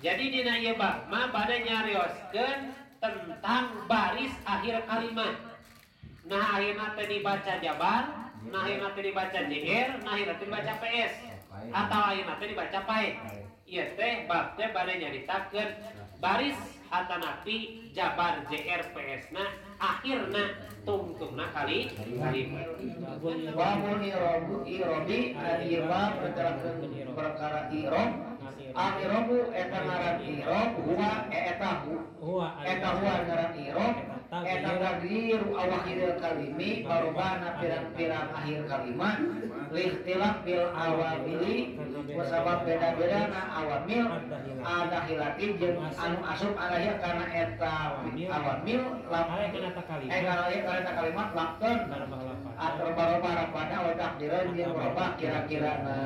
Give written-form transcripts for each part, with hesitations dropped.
Jadi dina ieu bab mah bade nyarioskeun tentang baris akhir kalimat. Nah akhirna teh dibaca jabar, nah akhirna teh dibaca jr, nah akhirna teh dibaca ps, atau akhirna teh dibaca pae. Ieu teh bab teh bade nyaritakeun baris atanapi jabar jr ps na akhirna tungtungna kalimat. Babul irobi ari bab menjelaskeun perkara irob. Al-irobu eta ngaran irob huwa eta huwa ngaran irob eta tagdiru awakhiril kalimi barobana pirang-pirang akhir kalimat lihtilaf bil awamili kusabab beda-bedana awamil adahilati jeung anu asup alaiha kana eta awamil kana kalimat laktun atau barobah rabbana wa takdiran jeung barobah kira-kirana.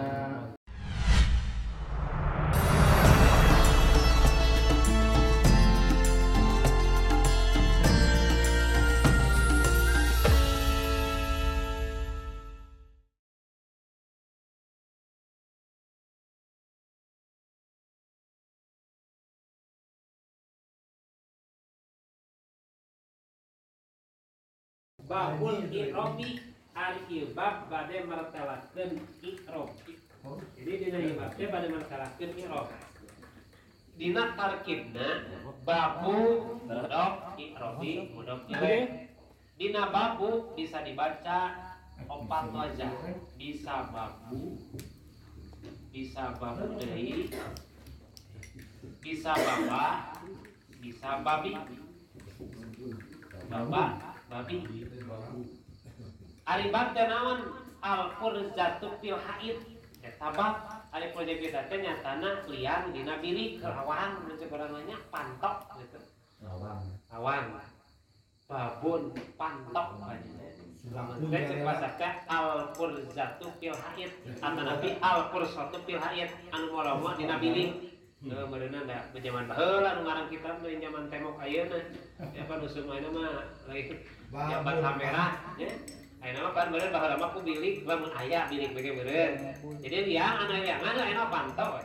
Babul irobi ari bab bade martelakeun irob. Jadi dina ieu bab teh bade martelakeun irob. Dina tarkibna babu mudhof irobi mudhof ilaih. Dina babu bisa dibaca opat wajah. Bisa babu deui, bisa baba, bisa babi. Babi ari bab teh naon al-furzatu fil haid eta bab ari project teh nyatana liar dina bilik rawan mun sebenarnya pantok gitu awang babun pantok teh cek bahasa al-furzatu fil haid atanapi al-furzatu fil haid anu molomo dina bilik. Berenang dah berjaman baheula anu ngarang kitab dari zaman temok ayeuna. Ya pan usum ayeuna mah lagi jabat kamera nya. Ayeuna mah pan beureun baheula mah ku bilik lamun aya bilik bege beureun. Jadi dia anu liangan ayeuna pantau.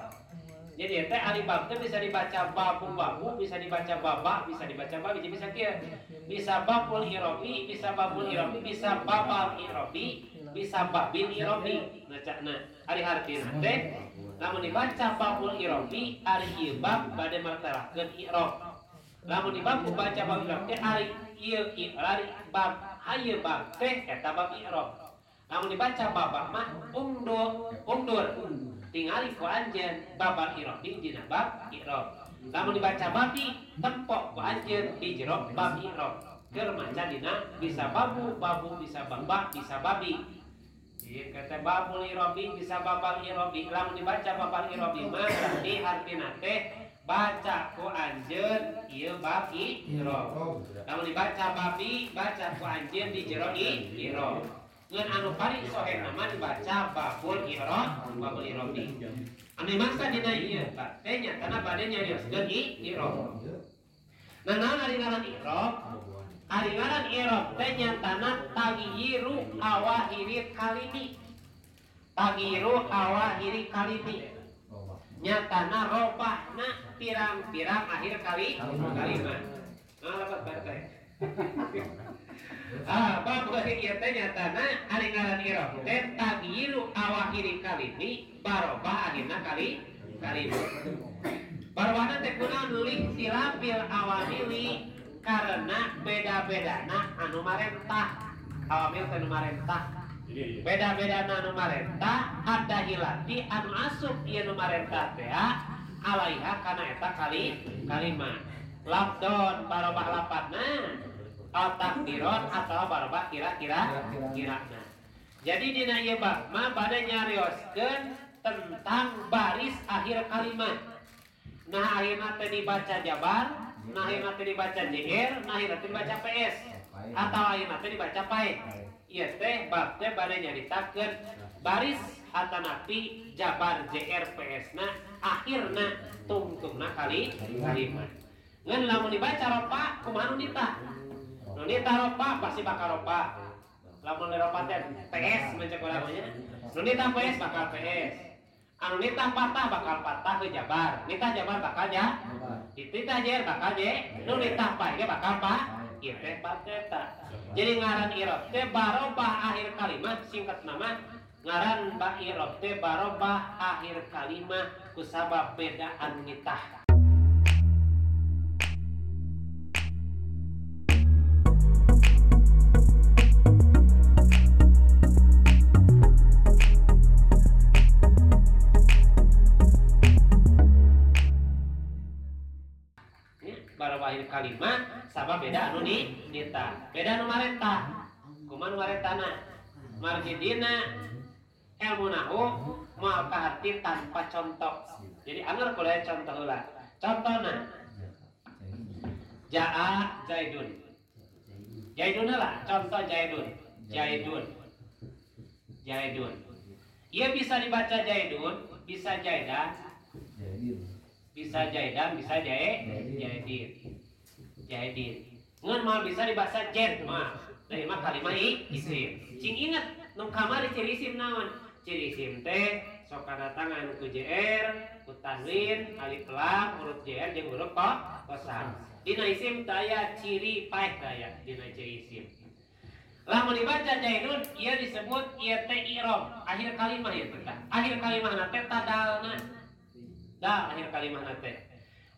Jadi teh ari bab teh bisa dibaca babu, bisa dibaca baba, bisa dibaca babi, bisa kieu. Bisa babul irobi, bisa babul irobi, bisa babal irobi, bisa babil irobi. Nacana ari hartina teh lamun dibaca babul irobi ari ieu bab bade martelakeun irob. Lamun dibaca babul irobi ari ieu ari bab hayeu bab teh eta bab irob. Lamun dibaca babak mah ungdur tingali ku anjeun babal irobi dina bab irob. Lamun dibaca babi tempok ku anjeun di jero bab irob. Keur maca dina bisa babu bisa baba bisa babi. Kata babul irobi bisa babal irobi. Lamun dibaca babal irobi mah berarti hartina teh baca ku anjeun ieu bab irob. Lamun dibaca babi baca ku anjeun di jero irob. Ngan anu paling soheh nama dibaca babul irobi. Anu mangsa dina ieu teh nyatana bade nyarioskeun irob. Nah naon ari ngaran irob? Ari ngaran irob teh nyatana tagyiru awahiri kalimi. Tagyiru awahiri kalimi. Nyatana robahna pirang-pirang akhir kalimat. Nah lepat bae. Bab ieu teh nyatana ari ngaran irob teh tagyiru awahiri kalimi barobah akhirna kalimat. Barobahna teh kunaon lihtilafil awamili karena beda-bedana anu marentah. Awamil teh anu marentah. Beda-bedana anu marentah ada hilati anu asup ieu anu marentah teh alaiha kana eta kalimat. Lafdon barobah lapadna al-takdiron atau barobah kira-kirana. Jadi dina ieu bab mah bade nyarioskeun tentang baris akhir kalimat. Nah akhirna teh dibaca jabar, nah akhirna teh dibaca jr, nah akhirna teh dibaca ps, atau akhirna teh dibaca pae. Ieu teh bab teh bade nyaritakeun baris atanapi jabar jr ps na akhirna tungtungna kalimat. Ngan lamun dibaca ropa kumaha nu nitah? Nu nitah ropa pasti bakal ropa. Lamun ropa teh ps mencek ulamanya. Nu nitah ps bakal ps. anu nitah patah bakal patah ke jabar, nitah jabar bakal nitah jer bakal nu nitah pai ge bakal ieu teh pateta. Jadi ngaran irob teh barobah akhir kalimat, singkat nama ngaran ba irob teh barobah akhir kalimat kusabab beda anu nitah. Barobah akhir kalimat sabab beda anu nitah. Beda anu marentah. Kumaha nu marentahna? Marjidina ilmu nahu moal kahati tanpa contoh. Jadi anggar kuliah contoh heula. Contohna Jaa Zaidun. Zaidun heula, contoh Zaidun. Zaidun. Ia bisa dibaca Zaidun, bisa Zaidan. Bisa Zaidan, bisa Zaidin. Ngan mal bisa dibaca Zaid mah. Dari mah kalimat isim. Cing ingat nu kamari ciri isim naon? Ciri isim teh sok kadatangan ku JR, ku tanwin, alif lam, huruf JR jeung huruf qasam. Dina isim teh aya ciri paeh daya dina ciri isim. Lamun dibaca Zaidun, ieu disebut ieu teh i'rab. Akhir kalimat ieu teh. Akhir kalimatna teh tadalna. Dal akhir kalimatna teh.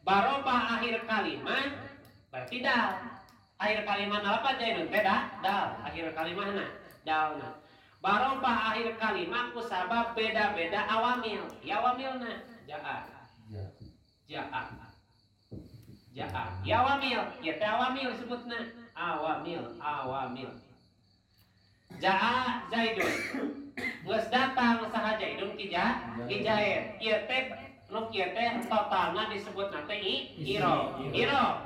Barobah akhir kalimat berarti dal. Akhir kalimatna apa Zaidun teh dal. Akhir kalimatna dalna. Barobah akhir kalimat kusabab beda-beda awamil. Ya awamilna jaa. Ya awamil, ya teh awamil disebutna. Awamil. Jaa Zaidun. Geus datang saha Zaidun ki Zaid. Ieu teh nu kieu teh totalna disebutna teh iro.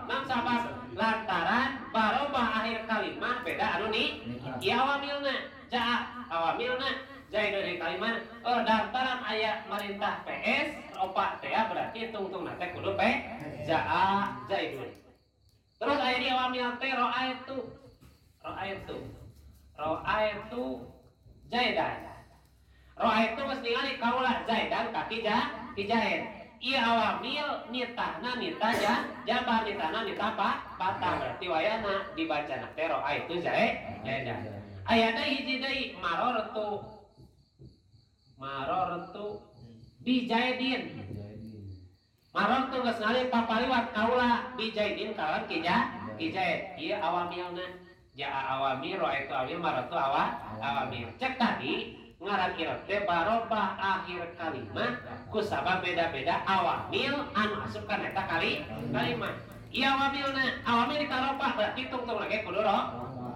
Nam sabab lantaran barobah akhir kalimat beda anu ieu awamilna. Jaa awamilna Zaidun di kalimat lantaran aya marintah PS opa teh berarti tungtungna teh kudu jaa Zaidun. Terus aya di awamil teh ro'aitu Zaidan. Ro'aitu geus ningali kaula Zaidan kaki Zaid. Ieu awamil nitahna nitah jabar nitahna nitah patah berarti wayana dibacana teh ro'aitu Zaidan. Aya deui hiji deui marortu bi Zaidin. Marortu geus ningali papaliwat kaula bi Zaidin kawan ki Zaid. Ieu awamilna. Jaa awamil, ro'aitu awamil, marortu awamil. Cek tadi ngaran irob teh barobah akhir kalimat kusabab beda-beda awamil anu asup kana eta kalimat. Ieu awamilna, awamil ditarobah berarti tungtung lagi kudu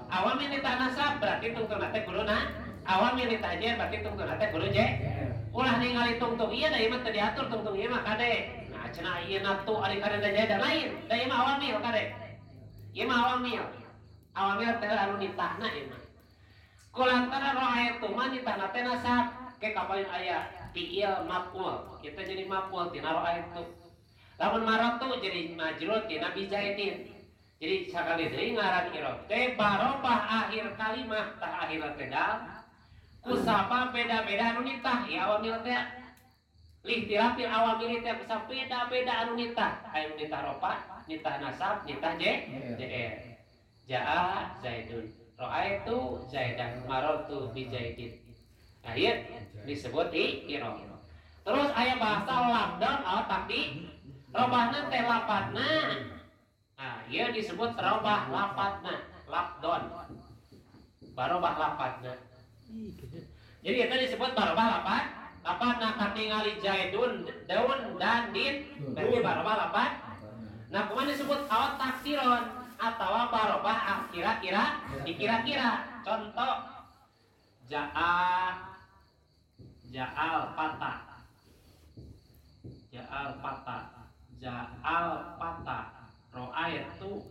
awamil ditanasab berarti tungtung teh kudu awamil ditajer berarti tungtung teh kudu ulah ningali tungtung ieu da ieu mah teu diatur tungtung ieu mah kade. Nah cenah ieu natu ari kade da jadi lain, da ieu mah awamil kade. Ieu mah awamil. Awamil teh anu nitahna ieu mah. Kulantaran ro'aitu mah nitahna teh nasab ke kapalin aya fi'il maf'ul. Kita jadi maf'ul tina ro'aitu. Lamun maratu jadi majrur tina bi Zaidin. Jadi sakali deui ngaran i'rab teh barobah akhir kalimat tah akhirna teh dal. Kusabab beda-beda anu nitah ya awamil teh. Lihtilafil awamil teh kusabab beda-beda anu nitah. Aya nitah rofa, nitah nasab, nitah jr. Jaa Zaidun, ro'aitu Zaidan, marartu bi Zaidin. Nah, ieu disebut i'rab. Terus aya bahasa lafdon atau takdi. Robahna teh lafadna. Nah, ieu disebut robah lafadna, lafdon. Barobah lafadna. Jadi itu disebut barobah lafadna katingali Zaidun, daun dan din, berarti barobah lafad. Nah, kumaha disebut awat taksiron atau barobah dikira-kira. Contoh ja'al patah ro'aitu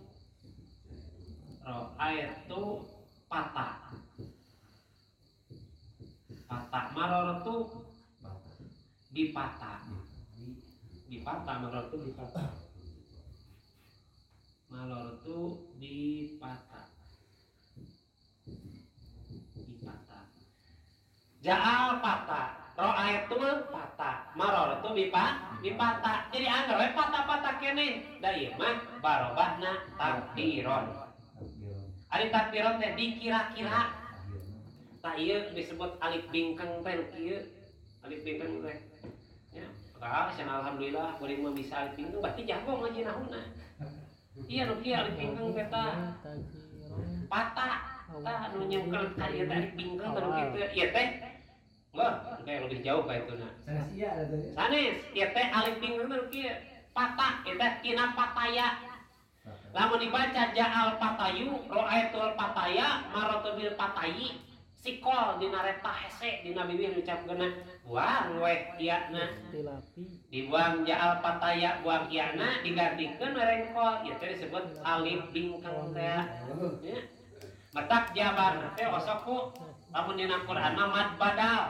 patah marortu bipatah marortu bipatah. Ja'al patah ro'aitul patah maror itu bipata jadi anggar we patah-patah kene da ieu mah barobahna takdiron ari takdiron teh dikira-kira tah ieu disebut alif bingkeng teh kieu alif bingkeng teh ya alhamdulillah kuring mah bisa alif bingkeng berarti jago ngaji nahuna iya nu kieu alif bingkeng teh tah patah tah nu nyengkeun ka ieu alif bingkeng teh nu kitu ieu teh wah, kayak lebih jauh kayak itu nah. Sanes, ieu teh alif bingkeng teh kieu patah, ieu teh kina pataya. Lamun dibaca ja'al patayu, ro'aitul pataya, marotul patayi, sikol dina reta hese dina bibir ucapkeunna buang we iana. Dibuang ja'al pataya buang iana digantikeun rengkol, ieu teh disebut alif bingkeng teh. Ya. Matak jabar teh osoku lamun dina Quran mah mad badal.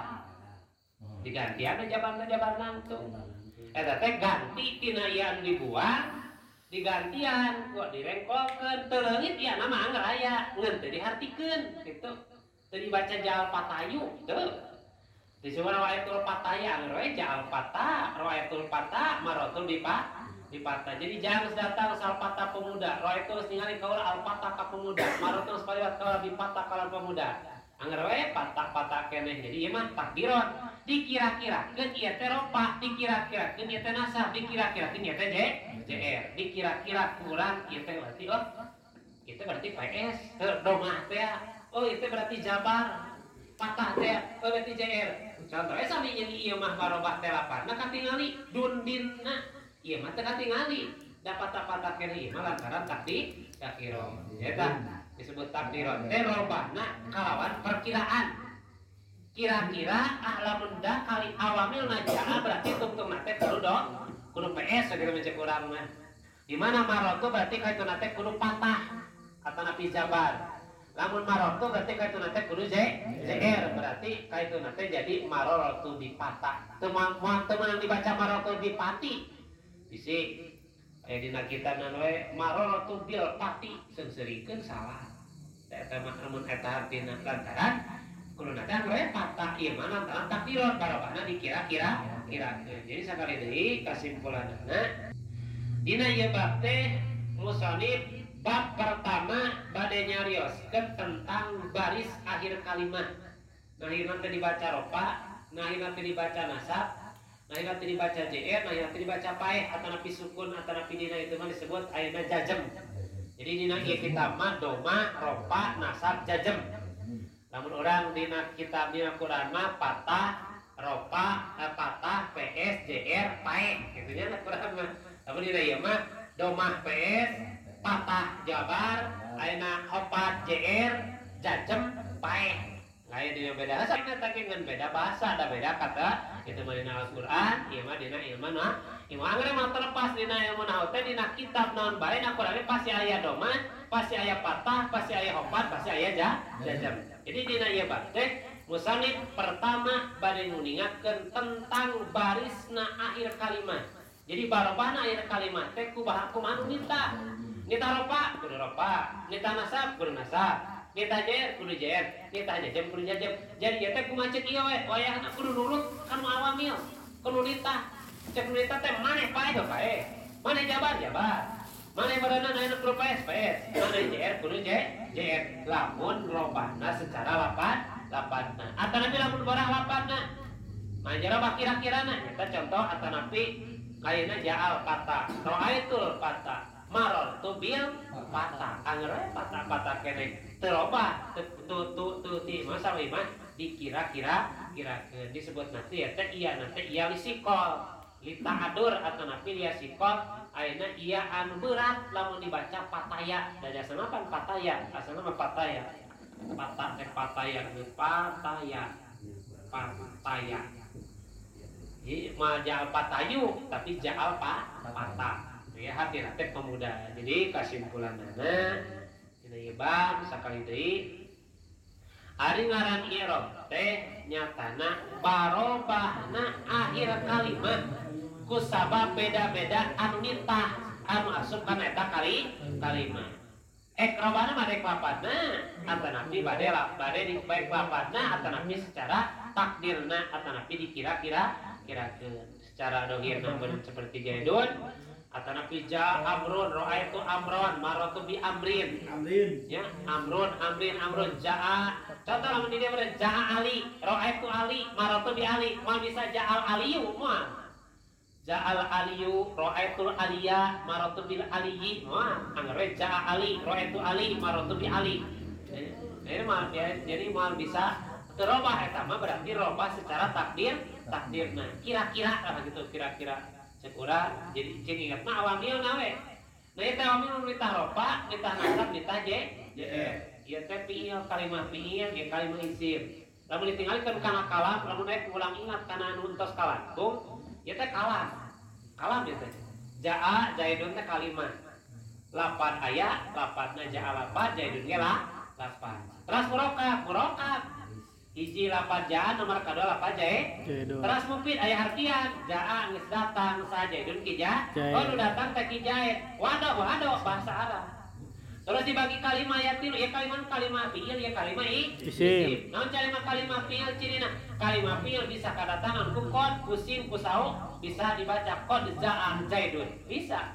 Digantian jabar tuh. Eta teh ganti tina ieu dibuang, digantian kok direngkolkeun teu leungit ieu mah anggar aya, ngeun teu dihartikeun kitu. Teu dibaca jal patayu teu. Disebut ro'aitul pataya, anggar we jal pata, ro'aitul pata, marotul dipata. Jadi jangan datang sal pata pemuda, ro'aitul ningali kaula al pata ka pemuda, marotul sepaliwat kaula dipata ka pemuda. Anggar we patah-patah keneh. Jadi ieu mah takdiron. Dikira-kirakeun ieu teh ropa, dikira-kirakeun ieu teh nasab, dikira-kirakeun ieu teh JR. Dikira-kira kurang ieu teh berarti itu berarti PS. Domah teh oh ieu teh berarti jabar. Patah teh berarti JR. Contohnya sami jeung ieu mah barobah teh lapanna katingali dundinna. Ieu mah teh katingali. Da patah-patah keneh ieu mah lantaran takdiron. Eta disebut takdiron teh robahna kalawan perkiraan kira-kira lamun da kali awamil najaa berarti tungtungna teh kudu PS sageus mencek urang mah di mana marotu berarti kaituna teh kudu patah atana pijabar lamun marotu berarti kaituna teh kudu JR berarti kaituna teh jadi marotu dipatah teu meunang dibaca marotu dipati bisi aya dina kitabna we marotu bil pati seungseurikeun salah eta mah amun eta artina lantaran kuluna teh we patah ieu mah lantaran takdiron barobahna dikira-kirakeun. Jadi sakali deui kasimpulanna dina ieu bab teh musannif bab pertama bade nyarioskeun tentang baris akhir kalimat. Nahirna teh dibaca ropa, nahirna teh dibaca nasab, nahirna teh dibaca JR, nahirna teh dibaca paeh atanapi sukun atanapi dina itu mah disebut ayeuna jazm. Jadi dina ieu kitab mah doma, ropa, nasab, jazm. Lamun orang dina kitab dina Quran mah patah, ropa, patah, PS, JR, pae. Kitu nya Quran mah. Lamun dina ieu mah doma PS, patah, jabar, ayeuna opat, JR, jazm, pae. Lain dina beda bahasa tapi ngan beda bahasa, ada beda kata. Itu mah dina Al-Qur'an, ieu mah dina ilmu naon? Ilmu anggar mah terlepas dina ilmu naon teh dina kitab naon bae na Qur'an pasti aya doma, pasti aya patah, pasti aya opat, pasti aya jazm. Jadi dina ieu bab teh musannif pertama bade nguningatkeun tentang barisna akhir kalimat. Jadi barobahna akhir kalimat teh kumaha anu nita. Nita ropa kudu ropa, nita nasab kudu nasab. Nita JR kudu JR, nita jazm kudu jazm. Jadi ieu teh kumaha ceuk ieu we, wayahna kudu nurut kanu awamil, kudu nita. Cek nita teh maneh paeh do paeh. Maneh jabar jabar. Maneh badanna aya kudu PS PS. Maneh JR kudu JR. Lamun robahna secara lapanna. Atanapi lamun barah lapanna. Manjara mah kira-kirana eta contoh atanapi ayeuna ja'al patah, ro'aitul patah. Maror tu bil patah, anggar patah kene terobah tu ti masa mah dikira-kirakeun disebut nanti ya teh iya nanti iya lisikol lita'adur atau napi dia sikol ayeuna iya anu berat lamun dibaca pataya da jasana pan pataya asana mah pataya patah teh pataya jadi mah ja'al patayu tapi ja'al patah ya hati-hati pemuda. Jadi kesimpulanna dina ieu bab sakali deui ari ngaran i'rab teh nyatana barobahna akhir kalimat ku sabab beda-beda anu nitah anu asup kana eta kalimat. Ikrobana mah dek lapadna atanapi bade di baik lapadna atanapi secara takdirna atanapi dikira-kirakeun secara dohirna beun seperti jaidun atanapi ja amrun ra'aitu amron maratu bi amrin ya amrun jaa contoh lamun di dia bener jaa ali ra'aitu ali maratu bi ali moal bisa ja'al aliyu moal ja'al aliyu ra'aitul aliya maratu bil aliyi moal anggar jaa ali ra'aitu ali maratu bi ali jadi moal bisa terobah eta mah berarti robah secara takdirna kira-kira lah gitu kira-kira sekura jadi cing ingat mah awamil nawe nah eta awamil mitah ropa mitah nasab mitah ieu teh fiil kalimah fiil ge kalimah isim lamun ditinggalikeun kana kalam lamun naik ulang ingat kana anu entos kalangkung ieu teh kalam ieu teh jaa jaidun teh kalimah lapan aya lapatna jaa lapat jaidun ge lapan terus murokab hiji lapat jaa nomor kadua lapat teras mupid aya artian jaa geus datang saja jaidun ki nu datang teh ki jaid wado bahasa Arab terus dibagi kalimah aya tilu ya kalimah fiil ya kalimah isim naon kalimah fiil cirina kalimah fiil bisa kadatangan ku qad ku sin ku sau bisa dibaca qad jaa jaidun bisa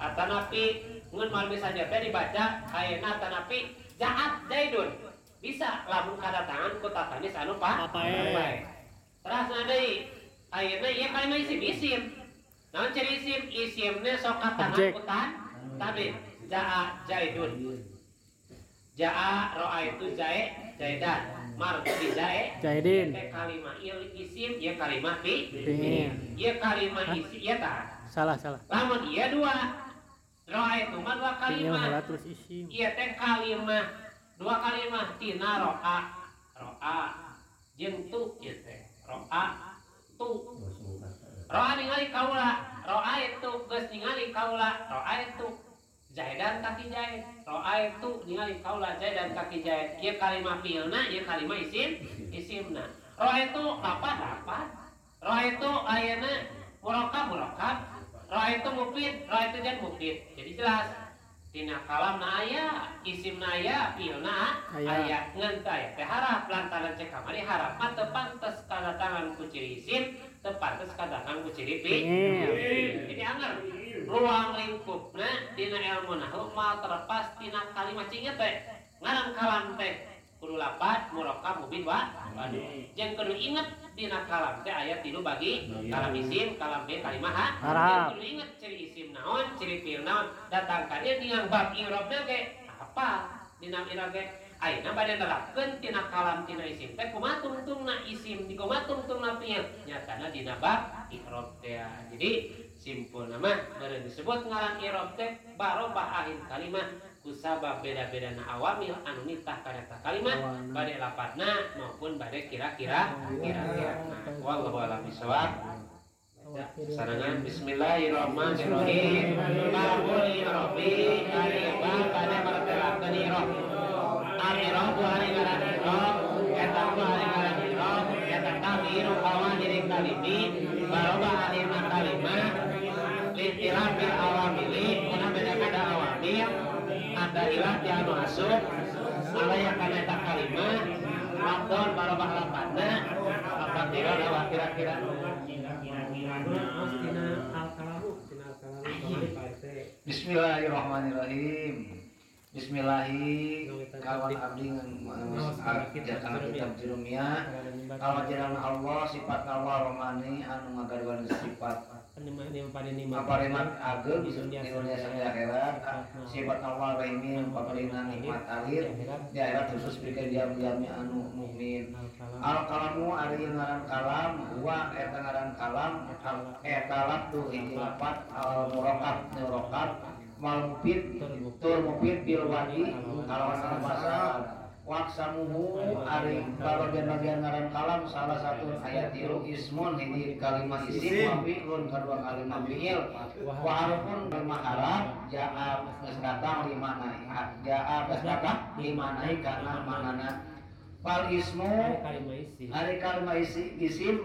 atanapi mun mal bisa teh dibaca ayeuna atanapi jaat jaidun bisa lamun kadatangan ku tatanis anu pae terus deui ayeuna ieu kalimah isim naon ciri isimna sok katangan ku tabid jaa jaidun jaa ra'aitu jaidan martu bi jaidin kalimah isim ieu kalimah fiil ieu kalimah isim ieu tah salah lamun ieu dua ra'aitu mah dua kalimah terus isim ieu teh kalimah dua kalimah tina ro'a jeung tu ieu teh ro'a tu ro'a ningali kaula ro'a itu geus ningali kaula ro'a itu jaidan kaki jaid ro'a itu ningali kaula jaidan kaki jaid ieu kalimah fiilna ieu kalimah isimna ro'a itu lapat ro'a itu ayeuna murokab ro'a itu mufid ro'a itu jan mufid jadi jelas tina kalamna aya isimna aya fiilna aya ngan teh harap lantaran cek kamari harap mah teu pantes kadatangan ku ciri isim teu pantes kadatangan ku ciri fiil jadi anggar ruang lingkupna dina ilmu nahwu mal terlepas tina kalimat cinget teh ngaran kalam teh kudu lapat murokab mubin jeung kudu inget dina kalam teh aya tilu bagi kalam isim kalam fiil kalimah harap kudu inget ciri isim naon ciri fiil naon datang ka dieu dengan bab i'rabna ge apa dina i'rab ge ayeuna bade nerapkeun tina kalam tina isim teh kumaha tungtungna isim di kumaha tungtungna fiil nyatana dina bab i'rab teh jadi simpulna mah beureun disebut ngaran i'rab teh barobah akhir kalimah kusabab beda-bedana awamil anu nitah kana kalimah bade lapatna maupun bade kira-kira wallahu a'lam bishawab sarangan bismillahirrahmanirrahim babul rabbi kaliba bade martelakeun i'rab al-i'rab ari ngaran i'rab eta ari ngaran i'rab eta tabiru awamil kalimi barobah akhir kalimah litirabil awamili kuna beda-beda awamil ada ilah anu asup alaya kana eta kalimah maqdon barobah lapatna lapat tira lewat kira-kira Bismillahirrahmanirrahim. Bismillahi kawan abdi jatana kitab Jurumiyah kawan jalan Allah sifat Allah Romani anu ngagaduan sifat Aparimat agel bisa di dunia sampai akhirat sifat Allah Rahimin pemerintahan nikmat akhir di akhirat khusus berikan diam-diamnya anu mukmin al-kalamu ari ngaran kalam wa eta ngaran kalam eta lafdu hiji lapat al-murokab murokab mal mufid tur mufid bil wadi kalawan bahasa waksamuhu ari bagian ngaran kalam salah satu ayat tilu ismun hiji kalimah isim wa fi'lun kadua kalimah fi'il wa harfun kalimah harap jaa geus datang di mana jaa geus datang di mana kana manana fal ismu ari kalimah isim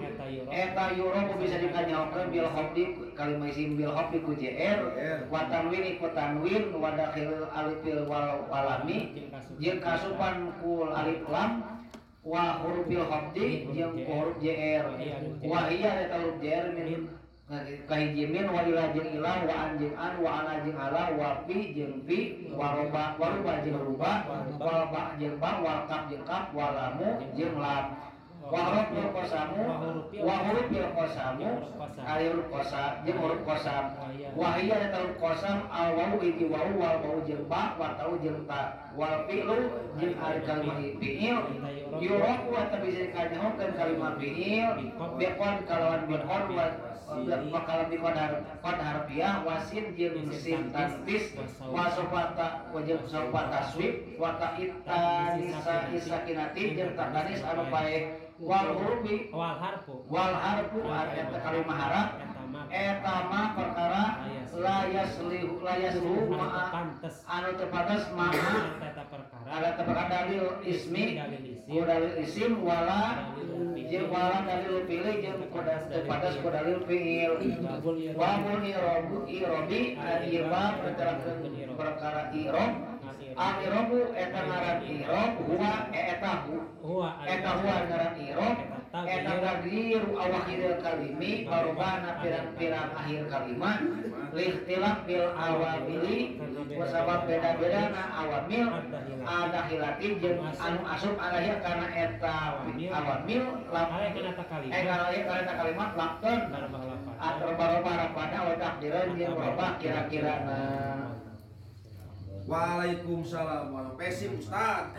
eta yuro bisa dikanyaokeun bil hafdi kalimah isim bil hafdi ku jr wa tanwin ku tanwin wa dakhil alif wal walami jeung kasupan kul alif lam wa hurufil hamdi jeung huruf JR wa hiya eta huruf JR min kahiji min wa ila jeung ila wa an jeung an wa ala jeung ala wa fi jeung fi wa ruba jeung ruba wa ba jeung ba wa kaf jeung kaf wa lamu jeung lam wa hurufil qasamu wa hurufil qasamu ari huruf qasam jeung huruf qasam wa hiya eta huruf qasam al wawu iki wawu wal wawu jeung ba wa tau jeung ta wal fi'lu jeung ari kalimat fi'il yuraku wa tabisa kanyahokeun kalimat fi'il biqon kalawan biqon wa kalam di qad harfiah wasin jeung sin tasdis wa sofata wa jeung sofa taswib wa ta'ita nisa isakinati jeung takanis anu pae wal hurufi wal harfu eta kalimat harap eta mah perkara la yaslihu ma'a anu tepatas ma'a ada tepakan dalil ismi dalil isim wala jeung wala dalil pilih jeung tepatas dalil fi'il wa irobi al-irab perkara irob al-irobu eta ngaran irob eta huwa ngaran irob eta taqdiru awakhiril kalimi barobana pirang-pirang akhir kalimat lihtilaf bil awamili wasabab beda-beda na awamil ada hilati jeung anu asup alaiha kana eta awamil kana kalimat lakton atrobaroba pada wa takdiran jeung robah kira-kira na. Waalaikumsalam. Pesip Ustaz.